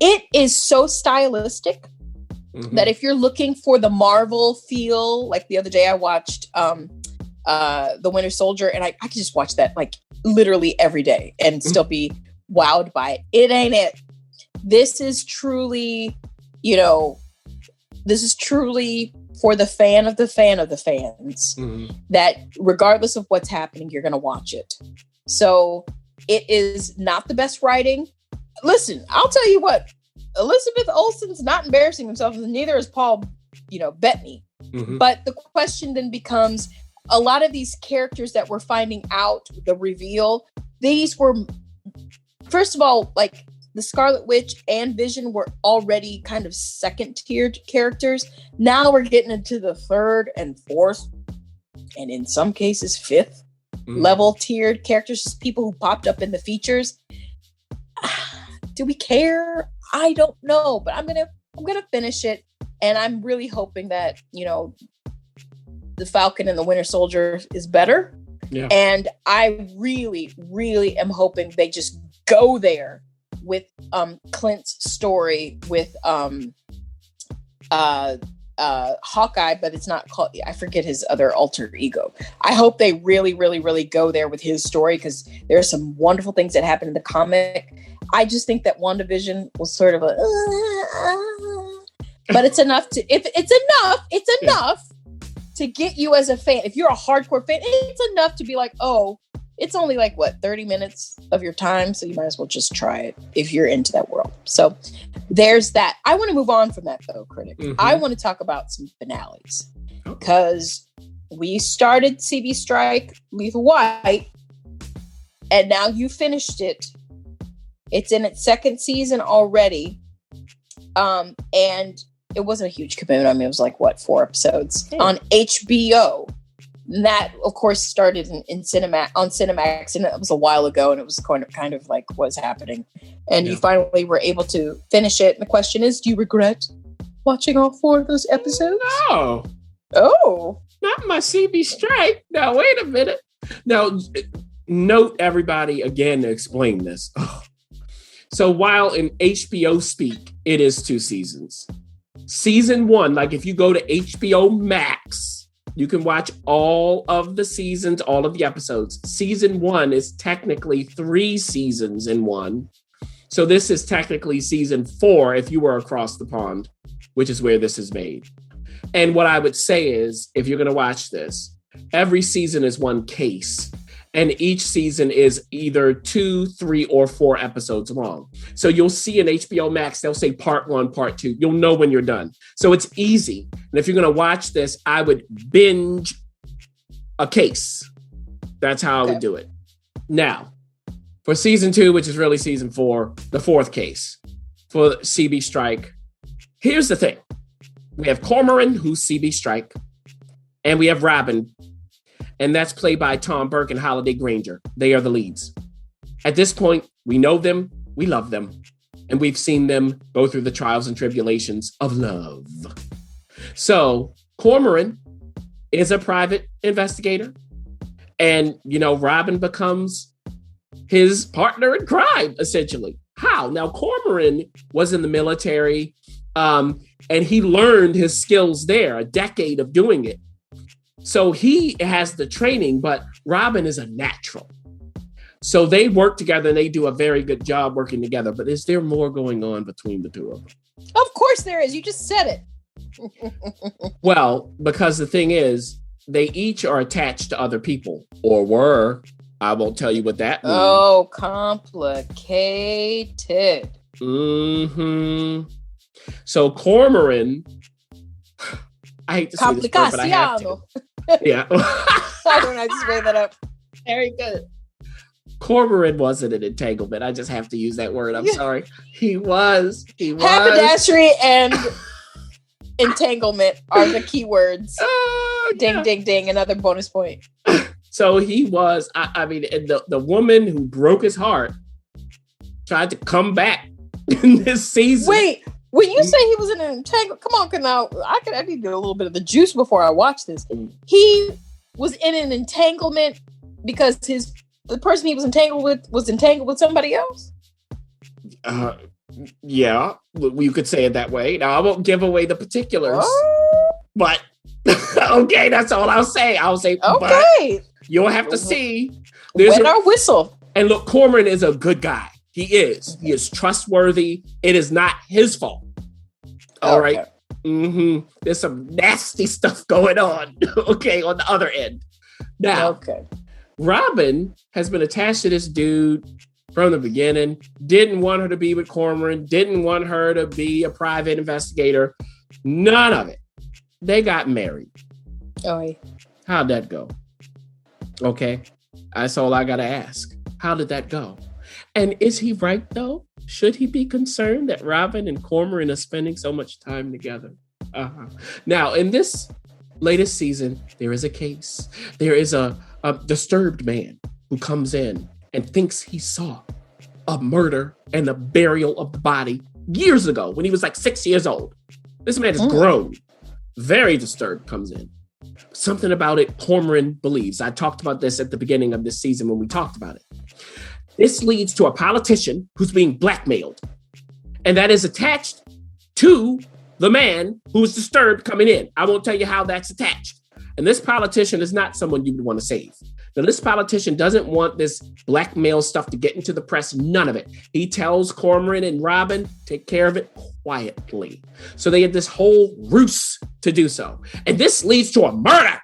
It is so stylistic that if you're looking for the Marvel feel, like the other day I watched The Winter Soldier, and I could just watch that like literally every day and still be wowed by it. It ain't it. This is truly, for the fan of the fan of the fans, that regardless of what's happening, you're going to watch it. So it is not the best writing. Listen, I'll tell you what, Elizabeth Olsen's not embarrassing himself, and neither is Paul, Bettany. But the question then becomes, a lot of these characters that we're finding out, the reveal, these were, first of all, like the Scarlet Witch and Vision were already kind of second-tiered characters. Now we're getting into the third and fourth, and in some cases, fifth level tiered characters, just people who popped up in the features. Do we care? I don't know, but I'm gonna finish it, and I'm really hoping that the Falcon and the Winter Soldier is better. Yeah. And I really, really am hoping they just go there with Clint's story with Hawkeye, but it's not called, I forget his other alter ego. I hope they really, really, really go there with his story, because there are some wonderful things that happen in the comic. I just think that WandaVision was sort of but it's enough to get you as a fan. If you're a hardcore fan, it's enough to be like, oh, it's only like 30 minutes of your time, so you might as well just try it if you're into that world. So there's that. I want to move on from that though, Critic. I want to talk about some finales, because we started CB Strike, Lethal White, and now you finished it. It's in its second season already, and it wasn't a huge commitment. I mean, it was like 4 episodes on HBO. And that, of course, started in Cinemax, and it was a while ago, and it was kind of like what's happening. And you finally were able to finish it. And the question is, do you regret watching all 4 of those episodes? No. Oh. Not my CB Strike. Now, wait a minute. Now, note everybody again to explain this. Oh. So while in HBO speak, it is 2 seasons. Season 1, like if you go to HBO Max, you can watch all of the seasons, all of the episodes. Season 1 is technically 3 seasons in one. So this is technically season 4 if you were across the pond, which is where this is made. And what I would say is, if you're going to watch this, every season is one case. And each season is either 2, 3, or 4 episodes long. So you'll see in HBO Max, they'll say part 1, part 2. You'll know when you're done. So it's easy. And if you're going to watch this, I would binge a case. That's how I would do it. Now, for season 2, which is really season 4, the 4th case for CB Strike, here's the thing. We have Cormoran, who's CB Strike, and we have Robin, and that's played by Tom Burke and Holiday Granger. They are the leads. At this point, we know them, we love them, and we've seen them go through the trials and tribulations of love. So Cormoran is a private investigator, and, Robin becomes his partner in crime, essentially. How? Now, Cormoran was in the military, and he learned his skills there, a decade of doing it. So he has the training, but Robin is a natural. So they work together and they do a very good job working together. But is there more going on between the two of them? Of course there is. You just said it. Well, because the thing is, they each are attached to other people, or were. I won't tell you what that means. Oh, complicated. So Cormoran, I hate to say this word, but I have to. Yeah. I don't know. I just made that up. Very good. Cormoran wasn't an entanglement. I just have to use that word. I'm sorry. He was. Haberdashery and entanglement are the key words. Ding, ding, ding. Another bonus point. So he was, I mean, the woman who broke his heart tried to come back in this season. Wait. When you say he was in an entanglement, come on, now I need to get a little bit of the juice before I watch this. He was in an entanglement because his the person he was entangled with somebody else? Yeah, you could say it that way. Now, I won't give away the particulars, but okay, that's all I'll say. I'll say, okay, you'll have to see. Wet our whistle. And look, Cormoran is a good guy. He is. He is trustworthy. It is not his fault. All right. Mm-hmm. There's some nasty stuff going on. Okay, on the other end. Now, Robin has been attached to this dude from the beginning. Didn't want her to be with Cormoran. Didn't want her to be a private investigator. None of it. They got married. Oh, how'd that go? Okay, that's all I gotta ask. How did that go? And is he right though? Should he be concerned that Robin and Cormoran are spending so much time together? Now, in this latest season, there is a case. There is a disturbed man who comes in and thinks he saw a murder and the burial of the body years ago when he was like 6 years old. This man is grown. Very disturbed, comes in. Something about it, Cormoran believes. I talked about this at the beginning of this season when we talked about it. This leads to a politician who's being blackmailed. And that is attached to the man who is disturbed coming in. I won't tell you how that's attached. And this politician is not someone you would want to save. Now, this politician doesn't want this blackmail stuff to get into the press. None of it. He tells Cormoran and Robin, take care of it quietly. So they have this whole ruse to do so. And this leads to a murder.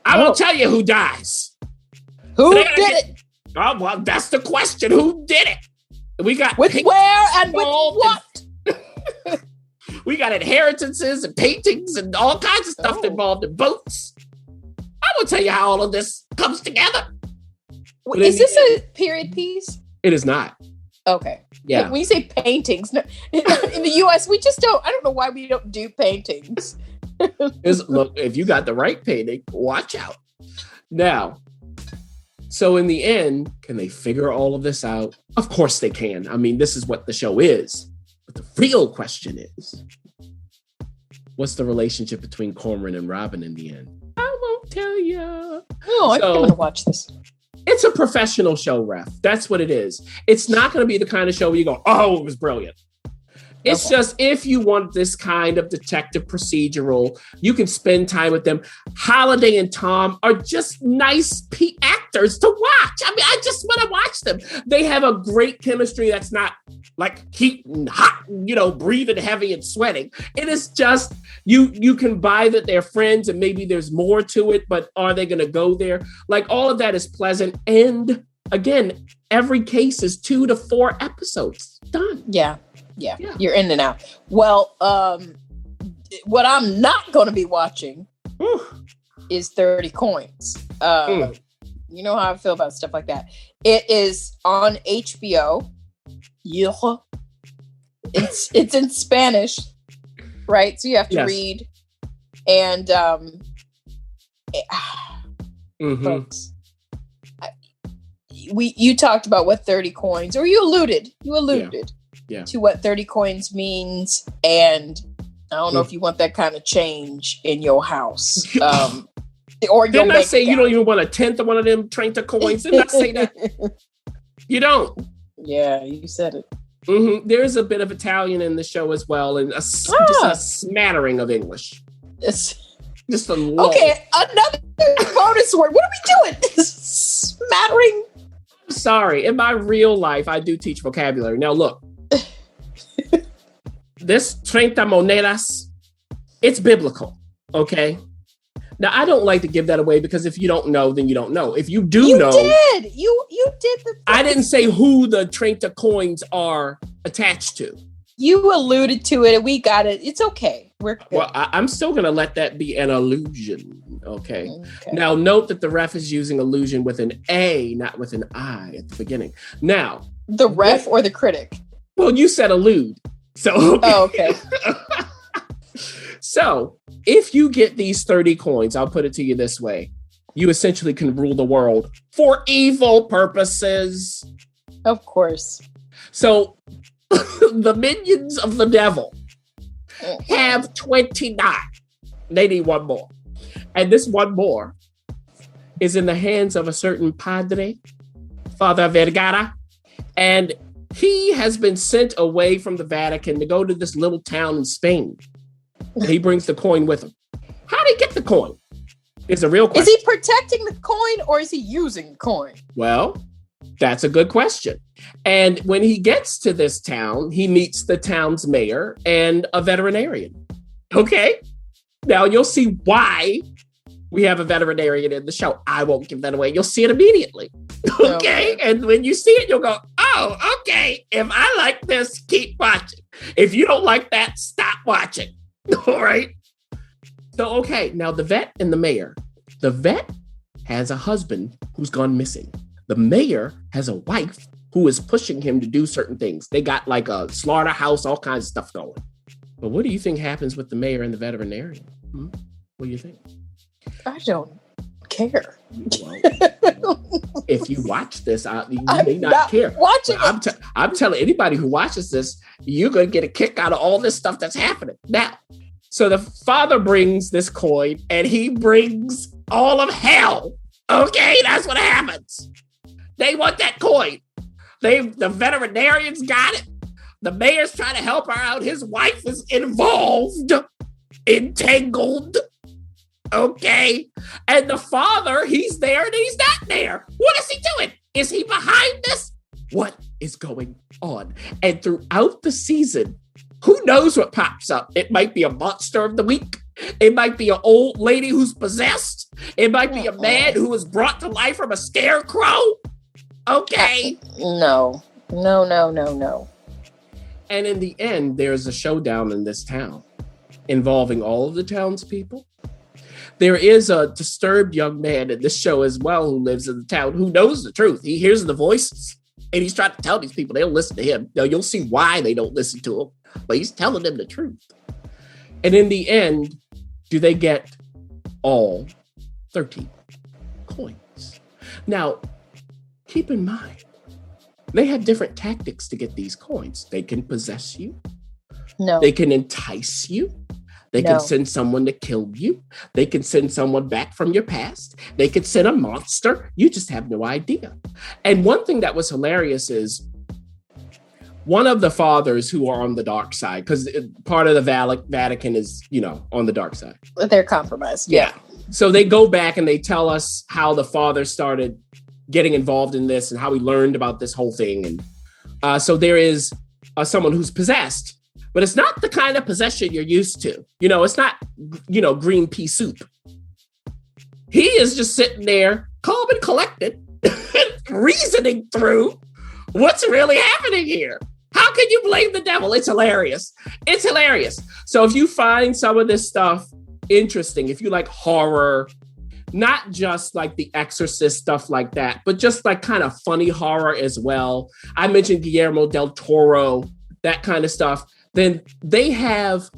I won't tell you who dies. Who did it? Oh, well, that's the question. Who did it? We got with where and with what? We got inheritances and paintings and all kinds of stuff involved in boats. I will tell you how all of this comes together. Is this a period piece? It is not. Okay. Yeah. When you say paintings, in the U.S., we just don't. I don't know why we don't do paintings. Look, if you got the right painting, watch out. Now, so in the end, can they figure all of this out? Of course they can. I mean, this is what the show is. But the real question is, what's the relationship between Cormoran and Robin in the end? I won't tell you. Oh, I think I'm going to watch this. It's a professional show, Ref. That's what it is. It's not going to be the kind of show where you go, oh, it was brilliant. It's just, if you want this kind of detective procedural, you can spend time with them. Holiday and Tom are just nice actors to watch. I mean, I just want to watch them. They have a great chemistry that's not like heat and hot, breathing heavy and sweating. It is just, you can buy that they're friends and maybe there's more to it, but are they going to go there? Like, all of that is pleasant. And again, every case is 2 to 4 episodes. Done. Yeah. You're in and out. Well, what I'm not going to be watching is 30 Coins. You know how I feel about stuff like that. It is on HBO. Yeah. It's in Spanish, right? So you have to read. And folks, you talked about what 30 coins, or you alluded to what 30 coins means, and I don't know if you want that kind of change in your house. Or didn't I say you don't even want a tenth of one of them 30 coins? Didn't I say that? You don't. Yeah, you said it. Mm-hmm. There's a bit of Italian in the show as well, and just a smattering of English. Just a lull. Okay, another bonus word. What are we doing? Smattering. I'm sorry. In my real life, I do teach vocabulary. Now, look. This 30 monedas, it's biblical, okay? Now, I don't like to give that away because if you don't know, then you don't know. If you do know... You did the thing. I didn't say who the 30 coins are attached to. You alluded to it, and we got it. It's okay. We're good. Well, I'm still going to let that be an illusion, okay? Now, note that the ref is using illusion with an A, not with an I at the beginning. Now... The ref or the critic? Well, you said allude. So, okay. So, if you get these 30 coins, I'll put it to you this way. You essentially can rule the world for evil purposes. Of course. So, the minions of the devil have 29. They need one more. And this one more is in the hands of a certain padre Father Vergara. And he has been sent away from the Vatican to go to this little town in Spain. And he brings the coin with him. How did he get the coin? Is a real question. Is he protecting the coin or is he using the coin? Well, that's a good question. And when he gets to this town, he meets the town's mayor and a veterinarian. Okay? Now you'll see why we have a veterinarian in the show. I won't give that away. You'll see it immediately. Okay? And when you see it, you'll go, oh, okay. If I like this, keep watching. If you don't like that, stop watching. All right? So, okay. Now the vet and the mayor. The vet has a husband who's gone missing. The mayor has a wife who is pushing him to do certain things. They got like a slaughterhouse, all kinds of stuff going. But what do you think happens with the mayor and the veterinarian? What do you think? I don't care. Well, if you watch this, you may not care. Watching I'm telling anybody who watches this, you're going to get a kick out of all this stuff that's happening. Now, so the father brings this coin and he brings all of hell. Okay, that's what happens. They want that coin. The veterinarians got it. The mayor's trying to help her out. His wife is involved, entangled. Okay. And the father, he's there and he's not there. What is he doing? Is he behind this? What is going on? And throughout the season, who knows what pops up? It might be a monster of the week. It might be an old lady who's possessed. It might be a man who was brought to life from a scarecrow. Okay. No. And in the end, there's a showdown in this town involving all of the townspeople. There is a disturbed young man in this show as well who lives in the town who knows the truth. He hears the voices and he's trying to tell these people they don't listen to him. Now, you'll see why they don't listen to him, but he's telling them the truth. And in the end, do they get all 13 coins? Now, keep in mind, they have different tactics to get these coins. They can possess you. No. They can entice you. They can send someone to kill you. They can send someone back from your past. They could send a monster. You just have no idea. And one thing that was hilarious is one of the fathers who are on the dark side, because part of the Vatican is, on the dark side. They're compromised. Yeah. So they go back and they tell us how the father started getting involved in this and how he learned about this whole thing. And so there is someone who's possessed, but it's not the kind of possession you're used to. It's not, green pea soup. He is just sitting there, calm and collected, reasoning through what's really happening here. How can you blame the devil? It's hilarious. It's hilarious. So if you find some of this stuff interesting, if you like horror, not just like The Exorcist, stuff like that, but just like kind of funny horror as well. I mentioned Guillermo del Toro, that kind of stuff. Then they have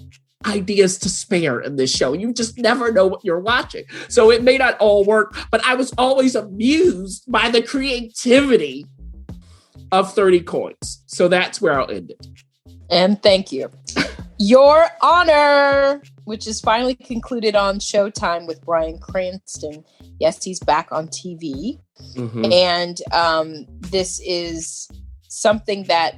ideas to spare in this show. You just never know what you're watching. So it may not all work, but I was always amused by the creativity of 30 coins. So that's where I'll end it. And thank you. Your Honor, which is finally concluded on Showtime with Bryan Cranston. Yes, he's back on TV. Mm-hmm. And this is something that,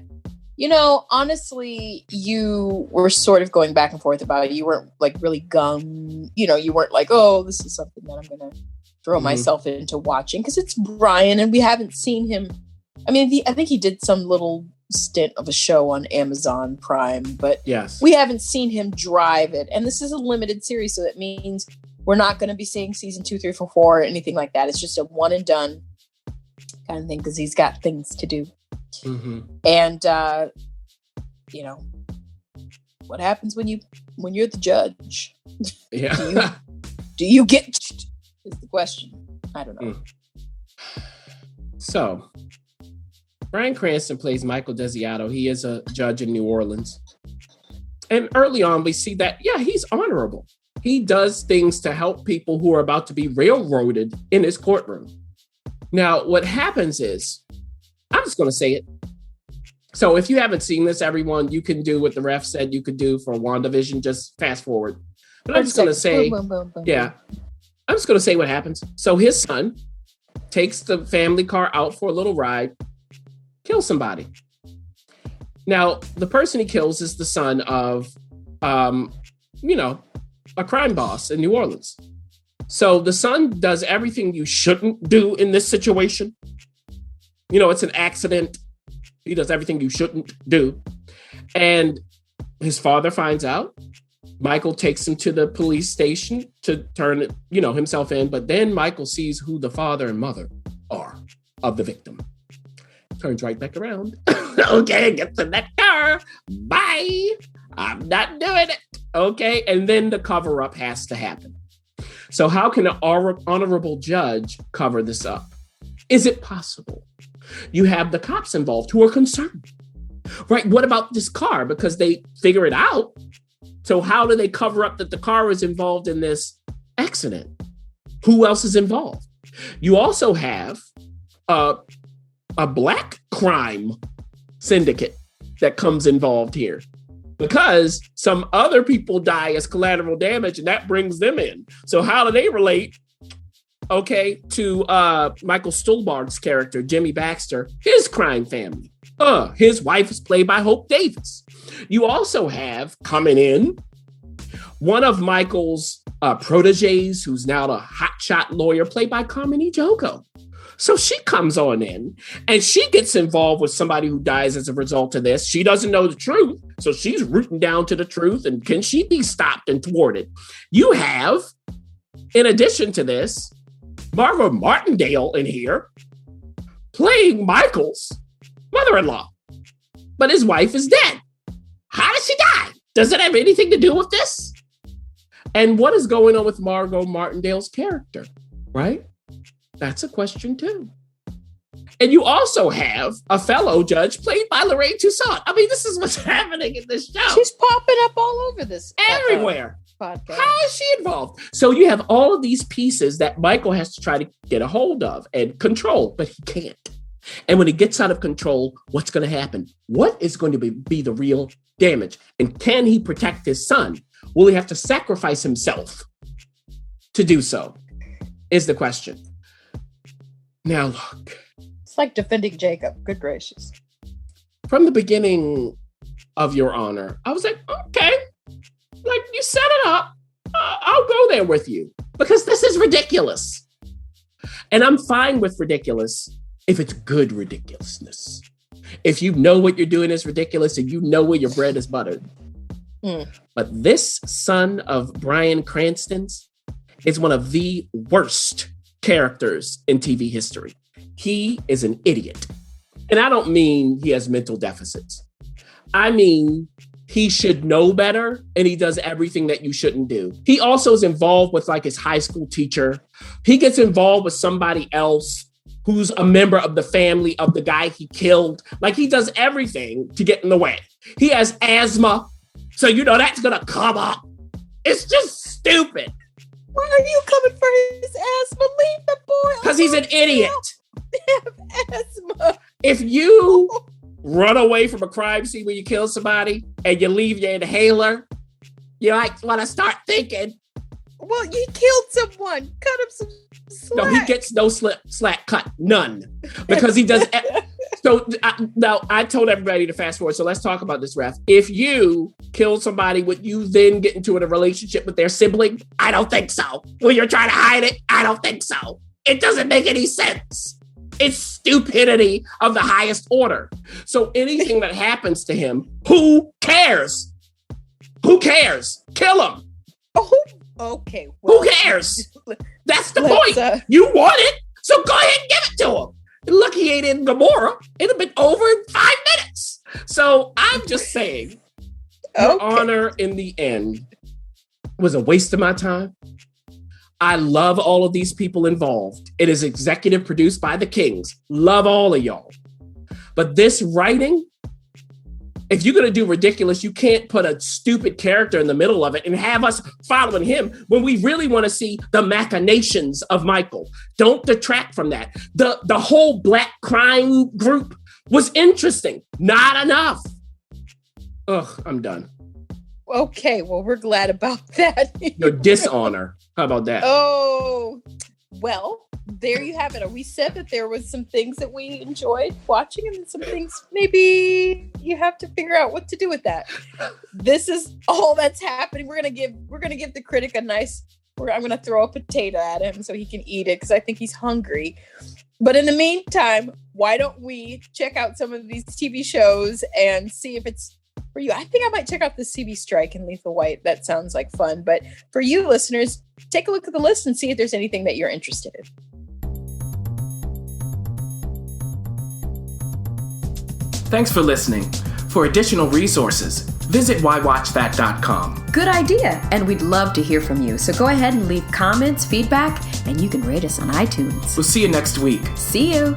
honestly, you were sort of going back and forth about it. You weren't like really you weren't like, oh, this is something that I'm going to throw myself into watching because it's Bryan and we haven't seen him. I mean, I think he did some little stint of a show on Amazon Prime, but yes, we haven't seen him drive it. And this is a limited series, so that means we're not going to be seeing season 2, 3, 4, 4 or anything like that. It's just a one and done kind of thing because he's got things to do. Mm-hmm. And what happens when you're the judge? Yeah. do you get is the question. I don't know. So Bryan Cranston plays Michael Desiato. He is a judge in New Orleans. And early on, we see that, he's honorable. He does things to help people who are about to be railroaded in his courtroom. Now, what happens is, I'm just going to say it. So if you haven't seen this, everyone, you can do what the ref said you could do for WandaVision. Just fast forward. But I'm just going to say, I'm just going to say what happens. So his son takes the family car out for a little ride, kills somebody. Now, the person he kills is the son of, a crime boss in New Orleans. So the son does everything you shouldn't do in this situation. It's an accident. He does everything you shouldn't do. And his father finds out. Michael takes him to the police station to turn, himself in. But then Michael sees who the father and mother are of the victim. Turns right back around. Okay, gets in that car. Bye. I'm not doing it. Okay. And then the cover up has to happen. So how can an honorable judge cover this up? Is it possible? You have the cops involved who are concerned, right? What about this car? Because they figure it out. So how do they cover up that the car is involved in this accident? Who else is involved? You also have a black crime syndicate that comes involved here because some other people die as collateral damage and that brings them in. So how do they relate? Okay, to Michael Stuhlbarg's character, Jimmy Baxter, his crime family. His wife is played by Hope Davis. You also have coming in one of Michael's proteges, who's now a hotshot lawyer, played by Carmine Jogo. So she comes on in and she gets involved with somebody who dies as a result of this. She doesn't know the truth, so she's rooting down to the truth. And can she be stopped and thwarted? You have, in addition to this, Margot Martindale in here playing Michael's mother-in-law, but his wife is dead. How did she die? Does it have anything to do with this? And what is going on with Margot Martindale's character, right? That's a question too. And you also have a fellow judge played by Lorraine Toussaint. I mean, this is what's happening in this show. She's popping up all over this. Everywhere. Podcast. How is she involved? So you have all of these pieces that Michael has to try to get a hold of and control, but he can't. And when he gets out of control, what's going to happen? What is going to be the real damage? And can he protect his son? Will he have to sacrifice himself to do so? Is the question. Now, look. It's like defending Jacob. Good gracious. From the beginning of Your Honor, I was like, okay. Like, you set it up. I'll go there with you because this is ridiculous. And I'm fine with ridiculous if it's good ridiculousness. If you know what you're doing is ridiculous and you know where your bread is buttered. But this son of Bryan Cranston's is one of the worst characters in TV history. He is an idiot. And I don't mean he has mental deficits. I mean, he should know better and he does everything that you shouldn't do. He also is involved with like his high school teacher. He gets involved with somebody else who's a member of the family of the guy he killed. Like he does everything to get in the way. He has asthma. So, that's going to come up. It's just stupid. Why are you coming for his asthma? Leave the boy. Because he's an idiot. Asthma. If you run away from a crime scene where you kill somebody and you leave your inhaler, you like want to start thinking. Well, you killed someone. Cut him some slack. No, he gets no slack cut. None. Because he does. So now I told everybody to fast forward. So let's talk about this, Ref. If you kill somebody, would you then get into a relationship with their sibling? I don't think so. When you're trying to hide it, I don't think so. It doesn't make any sense. It's stupidity of the highest order. So anything that happens to him, who cares? Who cares? Kill him. Oh, okay. Well, who cares? That's the point. You want it, so go ahead and give it to him. Look, he ain't in Gomorrah. It'd have been over in 5 minutes. So I'm just saying, Your Honor, in the end, was a waste of my time. I love all of these people involved. It is executive produced by the Kings. Love all of y'all. But this writing, if you're going to do ridiculous, you can't put a stupid character in the middle of it and have us following him when we really want to see the machinations of Michael. Don't detract from that. The whole black crime group was interesting. Not enough. Ugh, I'm done. Okay, well, we're glad about that. Your dishonor. How about that? Oh, Well, there you have it. We said that there was some things that we enjoyed watching and some things maybe you have to figure out what to do with that. This is all that's happening. We're gonna give the critic a nice. I'm gonna throw a potato at him so he can eat it because I think he's hungry. But in the meantime, why don't we check out some of these TV shows and see if it's for you? I think I might check out the CB Strike and Lethal White. That sounds like fun. But for you listeners, take a look at the list and see if there's anything that you're interested in. Thanks for listening. For additional resources, visit WhyWatchThat.com. Good idea, and we'd love to hear from you. So go ahead and leave comments, feedback, and you can rate us on iTunes. We'll see you next week. See you.